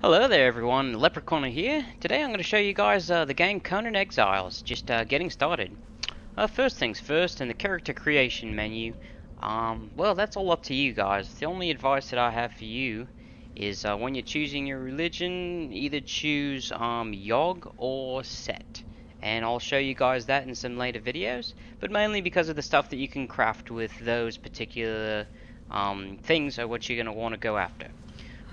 Hello there everyone, Leprechaun here. Today I'm going to show you guys the game Conan Exiles, just getting started. First things first, in the character creation menu, well that's all up to you guys. The only advice that I have for you is when you're choosing your religion, either choose Yog or Set. And I'll show you guys that in some later videos, but mainly because of the stuff that you can craft with those particular things are what you're going to want to go after.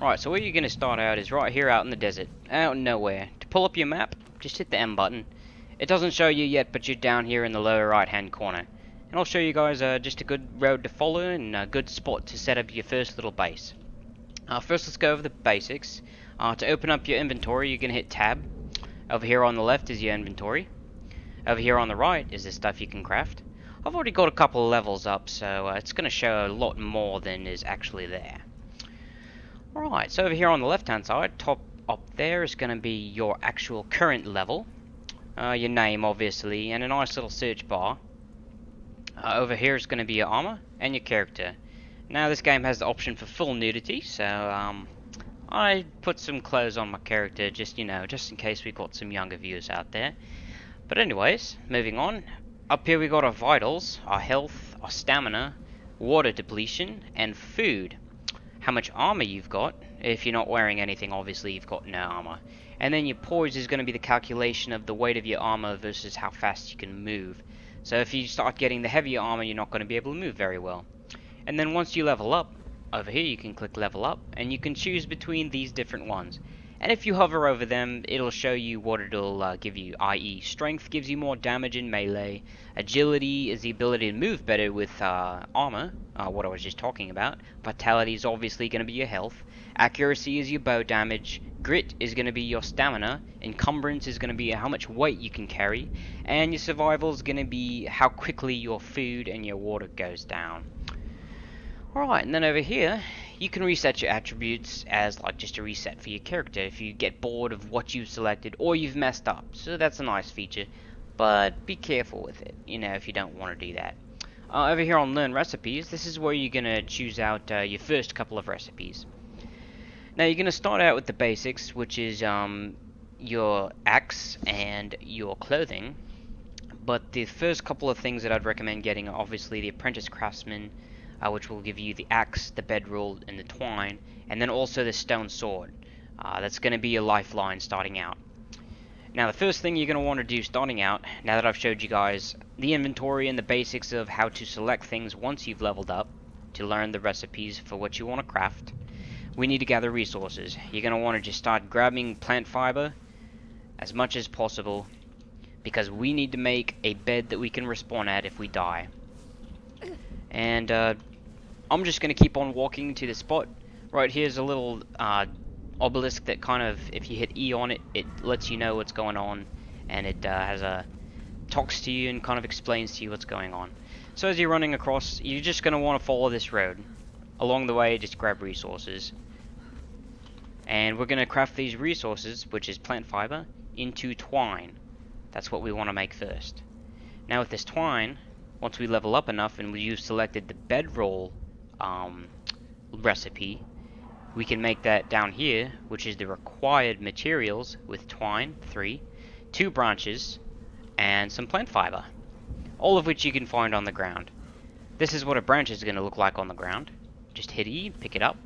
Right, so where you're going to start out is right here out in the desert, out in nowhere. To pull up your map, just hit the M button. It doesn't show you yet, but you're down here in the lower right hand corner. And I'll show you guys just a good road to follow and a good spot to set up your first little base. First let's go over the basics. To open up your inventory, you're going to hit tab. Over here on the left is your inventory. Over here on the right is the stuff you can craft. I've already got a couple of levels up, so it's going to show a lot more than is actually there. Alright, so over here on the left hand side, top up there is going to be your actual current level, your name obviously, and a nice little search bar. Over here is going to be your armor and your character. Now this game has the option for full nudity, so I put some clothes on my character just in case we've got some younger viewers out there. But anyways, moving on. Up here we got our vitals, our health, our stamina, water depletion, and food. How much armor you've got. If you're not wearing anything, obviously you've got no armor. And then your poise is going to be the calculation of the weight of your armor versus how fast you can move. So if you start getting the heavier armor, you're not going to be able to move very well. And then once you level up, over here you can click level up, and you can choose between these different ones. And if you hover over them, it'll show you what it'll give you, i.e. strength gives you more damage in melee, agility is the ability to move better with armor, what I was just talking about, vitality is obviously going to be your health, accuracy is your bow damage, grit is going to be your stamina, encumbrance is going to be how much weight you can carry, and your survival is going to be how quickly your food and your water goes down. Alright, and then over here, you can reset your attributes as like just a reset for your character if you get bored of what you've selected or you've messed up. So that's a nice feature, but be careful with it, if you don't want to do that. Over here on Learn Recipes, this is where you're going to choose out your first couple of recipes. Now you're going to start out with the basics, which is your axe and your clothing. But the first couple of things that I'd recommend getting are obviously the Apprentice Craftsman, which will give you the axe, the bedroll, and the twine, and then also the stone sword. That's going to be your lifeline starting out. Now the first thing you're going to want to do starting out, now that I've showed you guys the inventory and the basics of how to select things once you've leveled up, to learn the recipes for what you want to craft, we need to gather resources. You're going to want to just start grabbing plant fiber as much as possible, because we need to make a bed that we can respawn at if we die. And I'm just going to keep on walking to the spot. Right here's a little obelisk that kind of, if you hit E on it, it lets you know what's going on, and it talks to you and kind of explains to you what's going on. So as you're running across, you're just going to want to follow this road. Along the way, just grab resources. And we're going to craft these resources, which is plant fiber, into twine. That's what we want to make first. Now with this twine, once we level up enough and you've selected the bedroll recipe, we can make that down here, which is the required materials with twine, 3, 2 branches, and some plant fiber, all of which you can find on the ground. This is what a branch is going to look like on the ground. Just hit E, pick it up.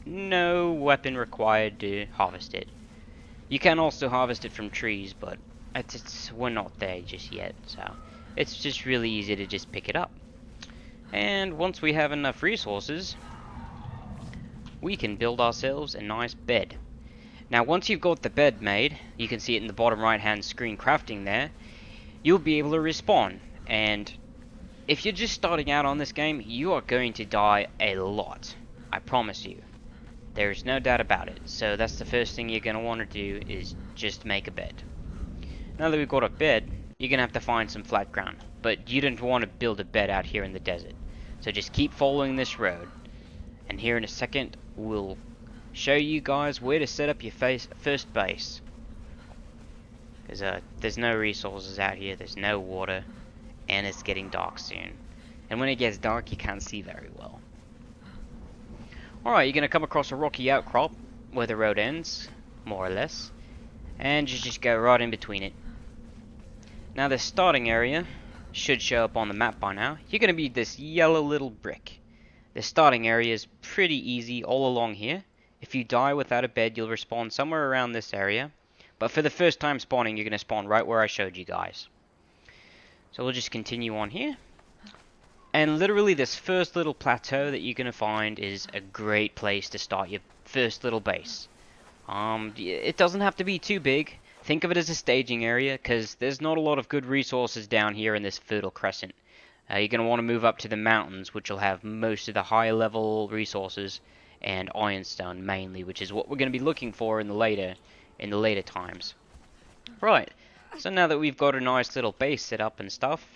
No weapon required to harvest it. You can also harvest it from trees, but we're not there just yet, so it's just really easy to just pick it up. And once we have enough resources, we can build ourselves a nice bed. Now once you've got the bed made, you can see it in the bottom right hand screen crafting there, you'll be able to respawn. And if you're just starting out on this game, you are going to die a lot. I promise you. There's no doubt about it. So that's the first thing you're going to want to do, is just make a bed. Now that we've got a bed, you're going to have to find some flat ground. But you don't want to build a bed out here in the desert. So just keep following this road. And here in a second, we'll show you guys where to set up your first base. Because there's no resources out here, there's no water, and it's getting dark soon. And when it gets dark, you can't see very well. Alright, you're going to come across a rocky outcrop. where the road ends, more or less, and you just go right in between it. Now the starting area should show up on the map by now. You're going to be this yellow little brick. The starting area is pretty easy all along here. If you die without a bed, you'll respawn somewhere around this area. But for the first time spawning, you're going to spawn right where I showed you guys. So we'll just continue on here. And literally this first little plateau that you're going to find is a great place to start your first little base. It doesn't have to be too big. Think of it as a staging area, because there's not a lot of good resources down here in this fertile crescent. You're going to want to move up to the mountains, which will have most of the higher level resources, and ironstone mainly, which is what we're going to be looking for in the later times. Right, so now that we've got a nice little base set up and stuff,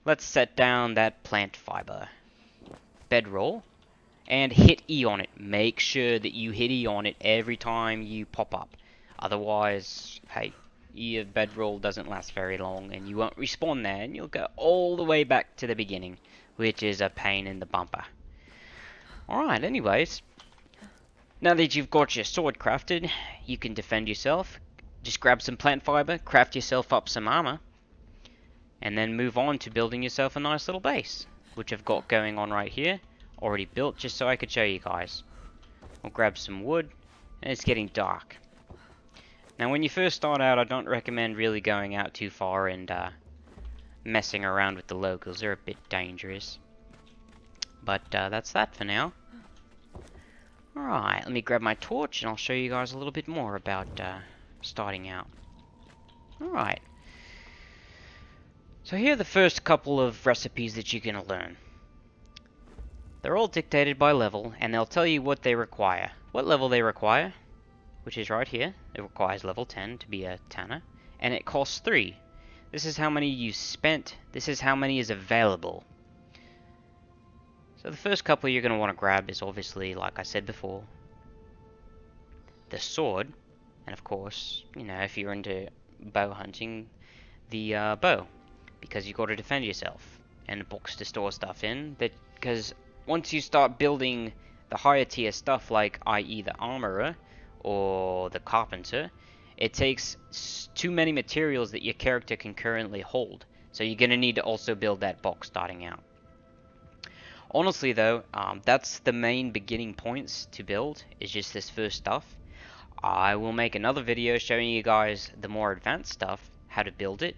let's set down that plant fiber bedroll and hit E on it. Make sure that you hit E on it every time you pop up. Otherwise, hey, your bedroll doesn't last very long and you won't respawn there and you'll go all the way back to the beginning, which is a pain in the bumper. Alright, anyways, now that you've got your sword crafted, you can defend yourself. Just grab some plant fiber, craft yourself up some armor, and then move on to building yourself a nice little base, which I've got going on right here, already built just so I could show you guys. I'll grab some wood, and it's getting dark. Now when you first start out, I don't recommend really going out too far and messing around with the locals. They're a bit dangerous. But that's that for now. Alright, let me grab my torch and I'll show you guys a little bit more about starting out. Alright. So here are the first couple of recipes that you're going to learn. They're all dictated by level, and they'll tell you what they require. What level they require, which is right here. It requires level 10 to be a tanner, and it costs 3. This is how many you spent, this is how many is available. So the first couple you're going to want to grab is obviously, like I said before, the sword, and of course, you know, if you're into bow hunting, the bow, because you've got to defend yourself, and a box to store stuff in, because once you start building the higher tier stuff, like i.e. the armorer or the carpenter, it takes too many materials that your character can currently hold, so you're going to need to also build that box starting out. Honestly though, that's the main beginning points to build, is just this first stuff. I will make another video showing you guys the more advanced stuff, how to build it,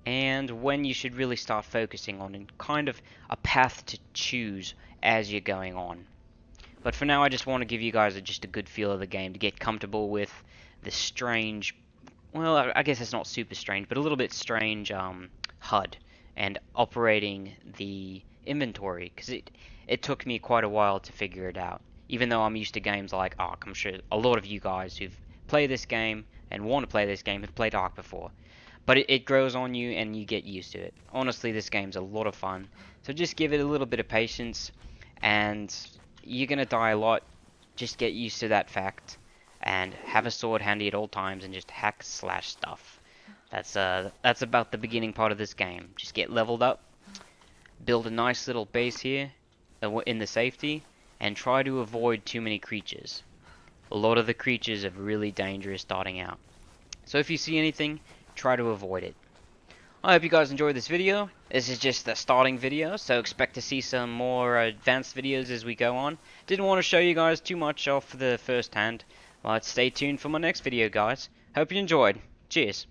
and when you should really start focusing on, and kind of a path to choose as you're going on. But for now I just want to give you guys just a good feel of the game, to get comfortable with the strange, well I guess it's not super strange, but a little bit strange HUD, and operating the inventory, because it took me quite a while to figure it out, even though I'm used to games like Ark. I'm sure a lot of you guys who've played this game and want to play this game have played Ark before, but it grows on you and you get used to it. Honestly, this game's a lot of fun, so just give it a little bit of patience, and you're gonna die a lot. Just get used to that fact and have a sword handy at all times and just hack slash stuff. That's about the beginning part of this game. Just get leveled up, build a nice little base here in the safety, and try to avoid too many creatures. A lot of the creatures are really dangerous starting out, so if you see anything, try to avoid it. I hope you guys enjoyed this video. This is just the starting video, so expect to see some more advanced videos as we go on. Didn't want to show you guys too much off the first hand, but stay tuned for my next video, guys. Hope you enjoyed. Cheers.